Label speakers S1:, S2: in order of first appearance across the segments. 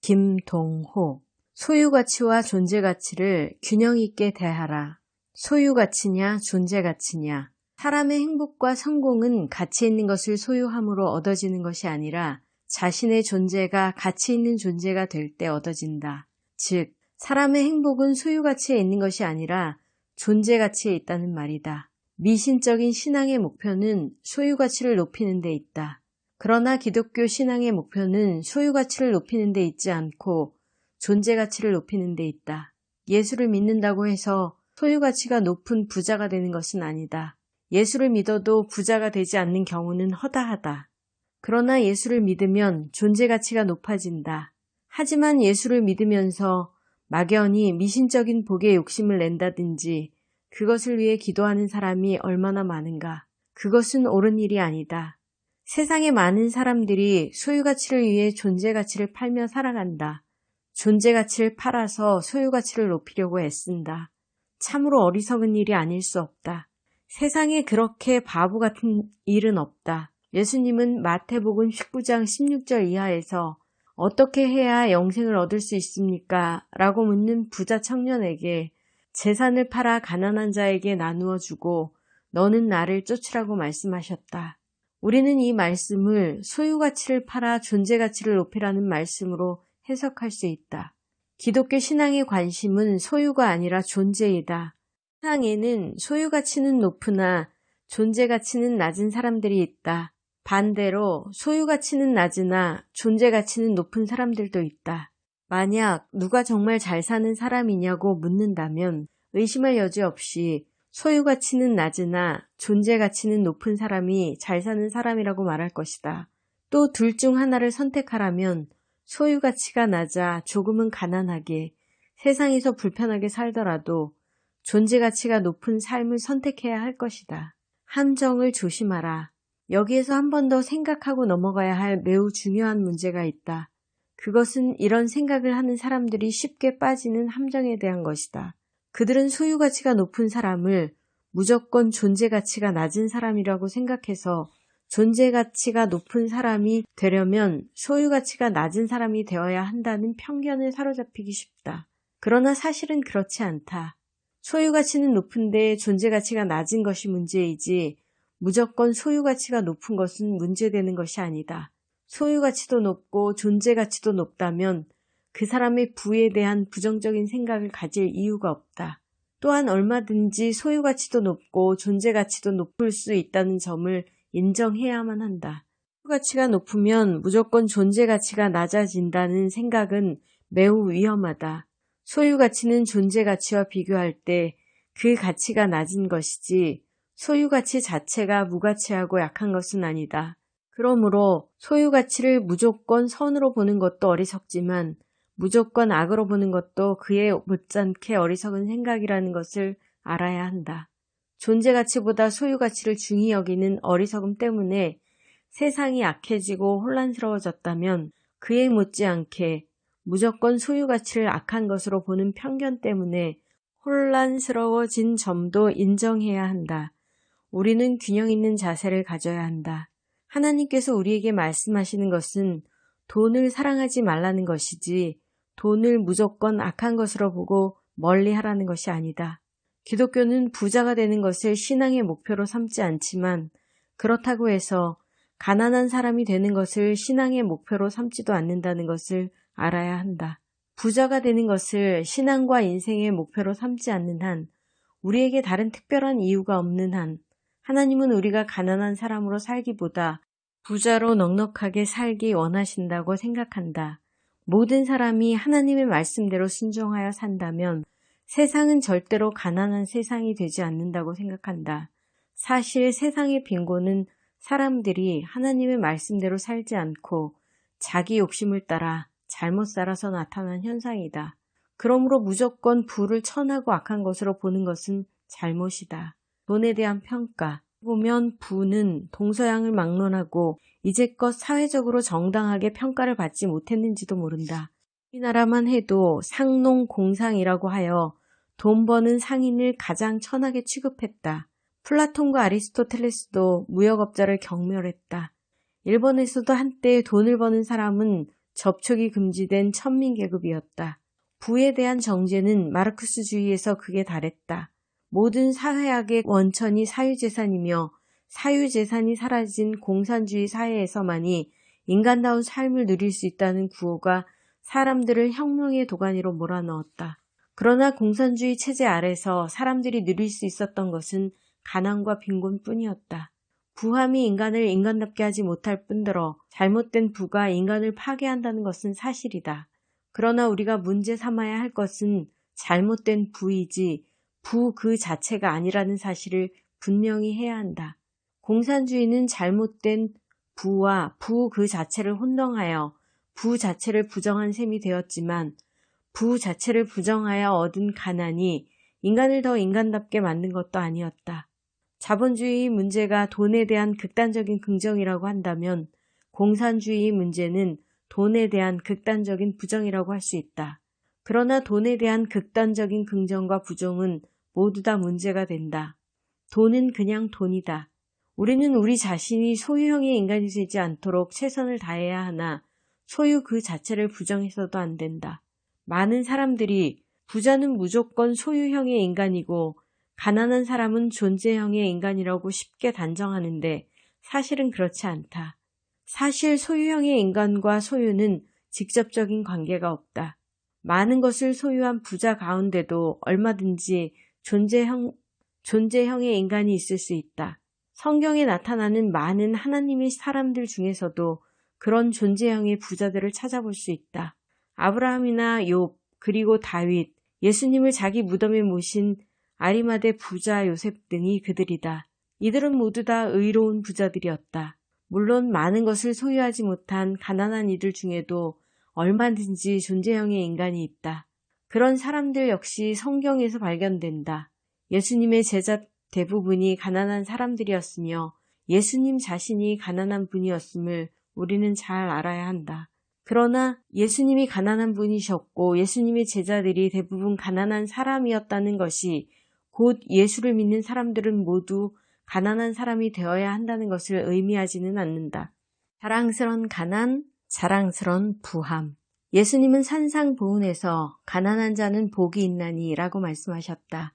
S1: 김동호. 소유가치와 존재가치를 균형 있게 대하라. 소유가치냐 존재가치냐. 사람의 행복과 성공은 가치 있는 것을 소유함으로 얻어지는 것이 아니라 자신의 존재가 가치 있는 존재가 될 때 얻어진다. 즉, 사람의 행복은 소유가치에 있는 것이 아니라 존재가치에 있다는 말이다. 미신적인 신앙의 목표는 소유가치를 높이는 데 있다. 그러나 기독교 신앙의 목표는 소유가치를 높이는 데 있지 않고 존재가치를 높이는 데 있다. 예수를 믿는다고 해서 소유가치가 높은 부자가 되는 것은 아니다. 예수를 믿어도 부자가 되지 않는 경우는 허다하다. 그러나 예수를 믿으면 존재가치가 높아진다. 하지만 예수를 믿으면서 막연히 미신적인 복에 욕심을 낸다든지 그것을 위해 기도하는 사람이 얼마나 많은가. 그것은 옳은 일이 아니다. 세상의 많은 사람들이 소유가치를 위해 존재가치를 팔며 살아간다. 존재가치를 팔아서 소유가치를 높이려고 애쓴다. 참으로 어리석은 일이 아닐 수 없다. 세상에 그렇게 바보 같은 일은 없다. 예수님은 마태복음 19장 16절 이하에서 어떻게 해야 영생을 얻을 수 있습니까? 라고 묻는 부자 청년에게 재산을 팔아 가난한 자에게 나누어 주고 너는 나를 쫓으라고 말씀하셨다. 우리는 이 말씀을 소유가치를 팔아 존재가치를 높이라는 말씀으로 해석할 수 있다. 기독교 신앙의 관심은 소유가 아니라 존재이다. 세상에는 소유가치는 높으나 존재가치는 낮은 사람들이 있다. 반대로 소유가치는 낮으나 존재가치는 높은 사람들도 있다. 만약 누가 정말 잘 사는 사람이냐고 묻는다면 의심할 여지 없이 소유가치는 낮으나 존재가치는 높은 사람이 잘 사는 사람이라고 말할 것이다. 또 둘 중 하나를 선택하라면 소유가치가 낮아 조금은 가난하게 세상에서 불편하게 살더라도 존재가치가 높은 삶을 선택해야 할 것이다. 함정을 조심하라. 여기에서 한 번 더 생각하고 넘어가야 할 매우 중요한 문제가 있다. 그것은 이런 생각을 하는 사람들이 쉽게 빠지는 함정에 대한 것이다. 그들은 소유가치가 높은 사람을 무조건 존재가치가 낮은 사람이라고 생각해서 존재가치가 높은 사람이 되려면 소유가치가 낮은 사람이 되어야 한다는 편견에 사로잡히기 쉽다. 그러나 사실은 그렇지 않다. 소유가치는 높은데 존재가치가 낮은 것이 문제이지 무조건 소유가치가 높은 것은 문제되는 것이 아니다. 소유가치도 높고 존재가치도 높다면 그 사람의 부에 대한 부정적인 생각을 가질 이유가 없다. 또한 얼마든지 소유가치도 높고 존재가치도 높을 수 있다는 점을 인정해야만 한다. 소유가치가 높으면 무조건 존재가치가 낮아진다는 생각은 매우 위험하다. 소유가치는 존재가치와 비교할 때 그 가치가 낮은 것이지 소유가치 자체가 무가치하고 약한 것은 아니다. 그러므로 소유가치를 무조건 선으로 보는 것도 어리석지만 무조건 악으로 보는 것도 그에 못지않게 어리석은 생각이라는 것을 알아야 한다. 존재가치보다 소유가치를 중히 여기는 어리석음 때문에 세상이 악해지고 혼란스러워졌다면 그에 못지않게 무조건 소유가치를 악한 것으로 보는 편견 때문에 혼란스러워진 점도 인정해야 한다. 우리는 균형 있는 자세를 가져야 한다. 하나님께서 우리에게 말씀하시는 것은 돈을 사랑하지 말라는 것이지 돈을 무조건 악한 것으로 보고 멀리 하라는 것이 아니다. 기독교는 부자가 되는 것을 신앙의 목표로 삼지 않지만 그렇다고 해서 가난한 사람이 되는 것을 신앙의 목표로 삼지도 않는다는 것을 알아야 한다. 부자가 되는 것을 신앙과 인생의 목표로 삼지 않는 한, 우리에게 다른 특별한 이유가 없는 한, 하나님은 우리가 가난한 사람으로 살기보다 부자로 넉넉하게 살기 원하신다고 생각한다. 모든 사람이 하나님의 말씀대로 순종하여 산다면 세상은 절대로 가난한 세상이 되지 않는다고 생각한다. 사실 세상의 빈곤은 사람들이 하나님의 말씀대로 살지 않고 자기 욕심을 따라 잘못 살아서 나타난 현상이다. 그러므로 무조건 부를 천하고 악한 것으로 보는 것은 잘못이다. 돈에 대한 평가. 보면 부는 동서양을 막론하고 이제껏 사회적으로 정당하게 평가를 받지 못했는지도 모른다. 우리나라만 해도 상농공상이라고 하여 돈 버는 상인을 가장 천하게 취급했다. 플라톤과 아리스토텔레스도 무역업자를 경멸했다. 일본에서도 한때 돈을 버는 사람은 접촉이 금지된 천민계급이었다. 부에 대한 정죄는 마르크스주의에서 극에 달했다. 모든 사회학의 원천이 사유재산이며 사유재산이 사라진 공산주의 사회에서만이 인간다운 삶을 누릴 수 있다는 구호가 사람들을 혁명의 도가니로 몰아넣었다. 그러나 공산주의 체제 아래서 사람들이 누릴 수 있었던 것은 가난과 빈곤뿐이었다. 부함이 인간을 인간답게 하지 못할 뿐더러 잘못된 부가 인간을 파괴한다는 것은 사실이다. 그러나 우리가 문제 삼아야 할 것은 잘못된 부이지 부 그 자체가 아니라는 사실을 분명히 해야 한다. 공산주의는 잘못된 부와 부 그 자체를 혼동하여 부 자체를 부정한 셈이 되었지만 부 자체를 부정하여 얻은 가난이 인간을 더 인간답게 만든 것도 아니었다. 자본주의 문제가 돈에 대한 극단적인 긍정이라고 한다면 공산주의 문제는 돈에 대한 극단적인 부정이라고 할 수 있다. 그러나 돈에 대한 극단적인 긍정과 부정은 모두 다 문제가 된다. 돈은 그냥 돈이다. 우리는 우리 자신이 소유형의 인간이 되지 않도록 최선을 다해야 하나 소유 그 자체를 부정해서도 안 된다. 많은 사람들이 부자는 무조건 소유형의 인간이고 가난한 사람은 존재형의 인간이라고 쉽게 단정하는데 사실은 그렇지 않다. 사실 소유형의 인간과 소유는 직접적인 관계가 없다. 많은 것을 소유한 부자 가운데도 얼마든지 존재형의 인간이 있을 수 있다. 성경에 나타나는 많은 하나님의 사람들 중에서도 그런 존재형의 부자들을 찾아볼 수 있다. 아브라함이나 욥, 그리고 다윗, 예수님을 자기 무덤에 모신 아리마대 부자 요셉 등이 그들이다. 이들은 모두 다 의로운 부자들이었다. 물론 많은 것을 소유하지 못한 가난한 이들 중에도 얼마든지 존재형의 인간이 있다. 그런 사람들 역시 성경에서 발견된다. 예수님의 제자 대부분이 가난한 사람들이었으며 예수님 자신이 가난한 분이었음을 우리는 잘 알아야 한다. 그러나 예수님이 가난한 분이셨고 예수님의 제자들이 대부분 가난한 사람이었다는 것이 곧 예수를 믿는 사람들은 모두 가난한 사람이 되어야 한다는 것을 의미하지는 않는다. 자랑스런 가난, 자랑스런 부함. 예수님은 산상보훈에서 가난한 자는 복이 있나니 라고 말씀하셨다.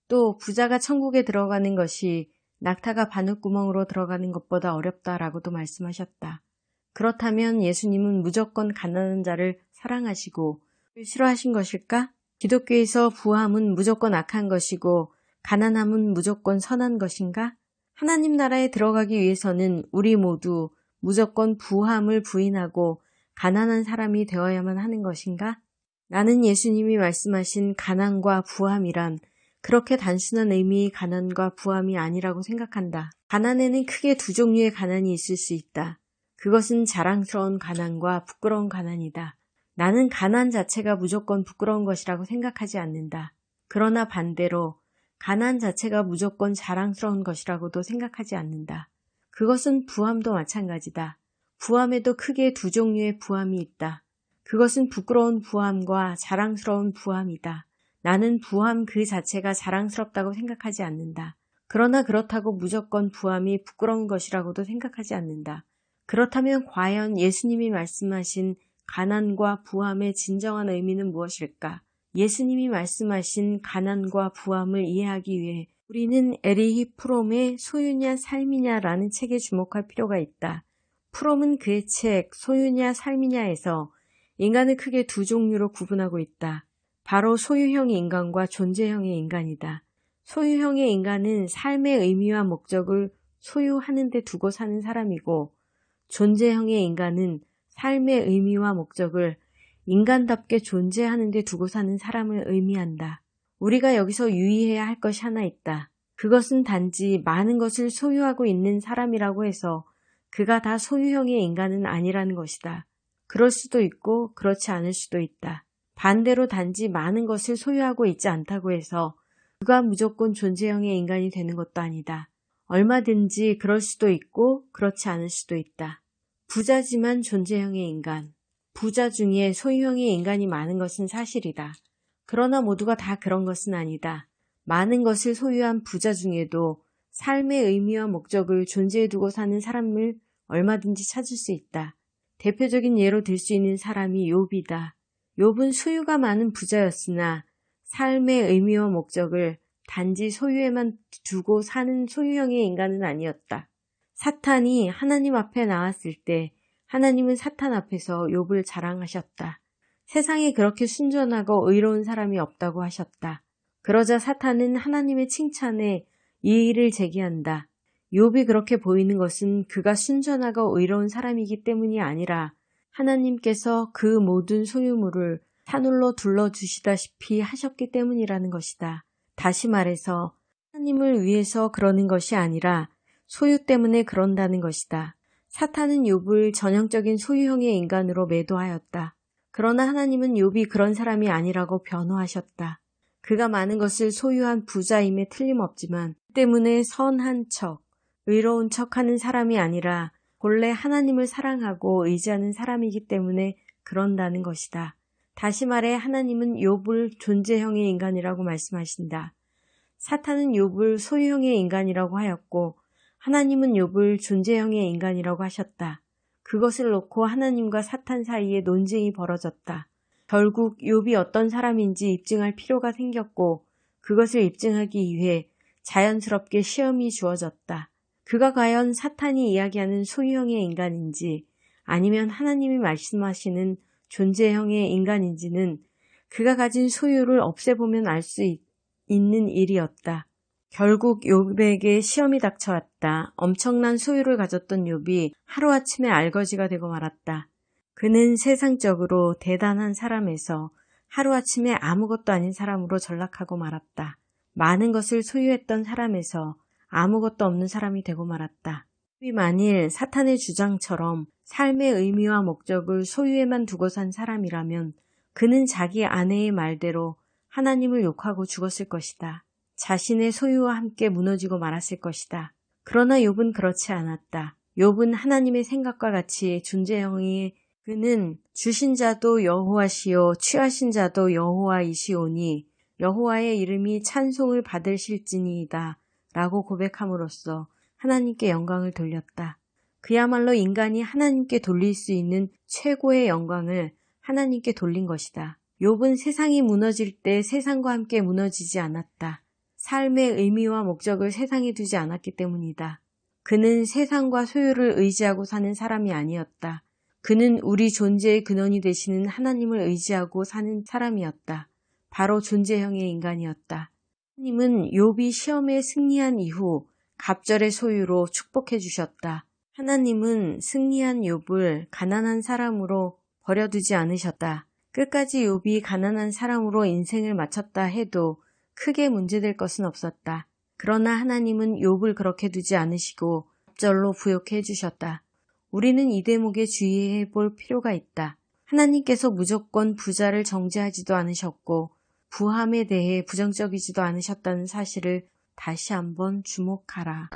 S1: 또 부자가 천국에 들어가는 것이 낙타가 바늘구멍으로 들어가는 것보다 어렵다라고도 말씀하셨다. 그렇다면 예수님은 무조건 가난한 자를 사랑하시고 싫어하신 것일까? 기독교에서 부함은 무조건 악한 것이고 가난함은 무조건 선한 것인가? 하나님 나라에 들어가기 위해서는 우리 모두 무조건 부함을 부인하고 가난한 사람이 되어야만 하는 것인가? 나는 예수님이 말씀하신 가난과 부함이란 그렇게 단순한 의미의 가난과 부함이 아니라고 생각한다. 가난에는 크게 두 종류의 가난이 있을 수 있다. 그것은 자랑스러운 가난과 부끄러운 가난이다. 나는 가난 자체가 무조건 부끄러운 것이라고 생각하지 않는다. 그러나 반대로 가난 자체가 무조건 자랑스러운 것이라고도 생각하지 않는다. 그것은 부함도 마찬가지다. 부함에도 크게 두 종류의 부함이 있다. 그것은 부끄러운 부함과 자랑스러운 부함이다. 나는 부함 그 자체가 자랑스럽다고 생각하지 않는다. 그러나 그렇다고 무조건 부함이 부끄러운 것이라고도 생각하지 않는다. 그렇다면 과연 예수님이 말씀하신 가난과 부함의 진정한 의미는 무엇일까? 예수님이 말씀하신 가난과 부함을 이해하기 위해 우리는 에리히 프롬의 소유냐 삶이냐라는 책에 주목할 필요가 있다. 프롬은 그의 책 소유냐 삶이냐에서 인간을 크게 두 종류로 구분하고 있다. 바로 소유형 인간과 존재형의 인간이다. 소유형의 인간은 삶의 의미와 목적을 소유하는 데 두고 사는 사람이고 존재형의 인간은 삶의 의미와 목적을 인간답게 존재하는 데 두고 사는 사람을 의미한다. 우리가 여기서 유의해야 할 것이 하나 있다. 그것은 단지 많은 것을 소유하고 있는 사람이라고 해서 그가 다 소유형의 인간은 아니라는 것이다. 그럴 수도 있고 그렇지 않을 수도 있다. 반대로 단지 많은 것을 소유하고 있지 않다고 해서 그가 무조건 존재형의 인간이 되는 것도 아니다. 얼마든지 그럴 수도 있고 그렇지 않을 수도 있다. 부자지만 존재형의 인간, 부자 중에 소유형의 인간이 많은 것은 사실이다. 그러나 모두가 다 그런 것은 아니다. 많은 것을 소유한 부자 중에도 삶의 의미와 목적을 존재해 두고 사는 사람을 얼마든지 찾을 수 있다. 대표적인 예로 들 수 있는 사람이 욥이다. 욥은 소유가 많은 부자였으나 삶의 의미와 목적을 단지 소유에만 두고 사는 소유형의 인간은 아니었다. 사탄이 하나님 앞에 나왔을 때 하나님은 사탄 앞에서 욥을 자랑하셨다. 세상에 그렇게 순전하고 의로운 사람이 없다고 하셨다. 그러자 사탄은 하나님의 칭찬에 이의를 제기한다. 욥이 그렇게 보이는 것은 그가 순전하고 의로운 사람이기 때문이 아니라 하나님께서 그 모든 소유물을 산울로 둘러주시다시피 하셨기 때문이라는 것이다. 다시 말해서 하나님을 위해서 그러는 것이 아니라 소유 때문에 그런다는 것이다. 사탄은 욥을 전형적인 소유형의 인간으로 매도하였다. 그러나 하나님은 욥이 그런 사람이 아니라고 변호하셨다. 그가 많은 것을 소유한 부자임에 틀림없지만 그 때문에 선한 척, 의로운 척하는 사람이 아니라 본래 하나님을 사랑하고 의지하는 사람이기 때문에 그런다는 것이다. 다시 말해 하나님은 욥을 존재형의 인간이라고 말씀하신다. 사탄은 욥을 소유형의 인간이라고 하였고 하나님은 욥을 존재형의 인간이라고 하셨다. 그것을 놓고 하나님과 사탄 사이에 논쟁이 벌어졌다. 결국 욥이 어떤 사람인지 입증할 필요가 생겼고 그것을 입증하기 위해 자연스럽게 시험이 주어졌다. 그가 과연 사탄이 이야기하는 소유형의 인간인지 아니면 하나님이 말씀하시는 존재형의 인간인지는 그가 가진 소유를 없애보면 알 수 있는 일이었다. 결국 욥에게 시험이 닥쳐왔다. 엄청난 소유를 가졌던 욥이 하루아침에 알거지가 되고 말았다. 그는 세상적으로 대단한 사람에서 하루아침에 아무것도 아닌 사람으로 전락하고 말았다. 많은 것을 소유했던 사람에서 아무것도 없는 사람이 되고 말았다. 욥이 만일 사탄의 주장처럼 삶의 의미와 목적을 소유에만 두고 산 사람이라면 그는 자기 아내의 말대로 하나님을 욕하고 죽었을 것이다. 자신의 소유와 함께 무너지고 말았을 것이다. 그러나 욥은 그렇지 않았다. 욥은 하나님의 생각과 같이 존재형이 그는 주신 자도 여호와시요 취하신 자도 여호와이시오니 여호와의 이름이 찬송을 받으실지니이다 라고 고백함으로써 하나님께 영광을 돌렸다. 그야말로 인간이 하나님께 돌릴 수 있는 최고의 영광을 하나님께 돌린 것이다. 욥은 세상이 무너질 때 세상과 함께 무너지지 않았다. 삶의 의미와 목적을 세상에 두지 않았기 때문이다. 그는 세상과 소유를 의지하고 사는 사람이 아니었다. 그는 우리 존재의 근원이 되시는 하나님을 의지하고 사는 사람이었다. 바로 존재형의 인간이었다. 하나님은 욥이 시험에 승리한 이후 갑절의 소유로 축복해 주셨다. 하나님은 승리한 욥을 가난한 사람으로 버려두지 않으셨다. 끝까지 욥이 가난한 사람으로 인생을 마쳤다 해도 크게 문제될 것은 없었다. 그러나 하나님은 욥을 그렇게 두지 않으시고 갑절로 부욕해 주셨다. 우리는 이 대목에 주의해 볼 필요가 있다. 하나님께서 무조건 부자를 정죄하지도 않으셨고 부함에 대해 부정적이지도 않으셨다는 사실을 다시 한번 주목하라.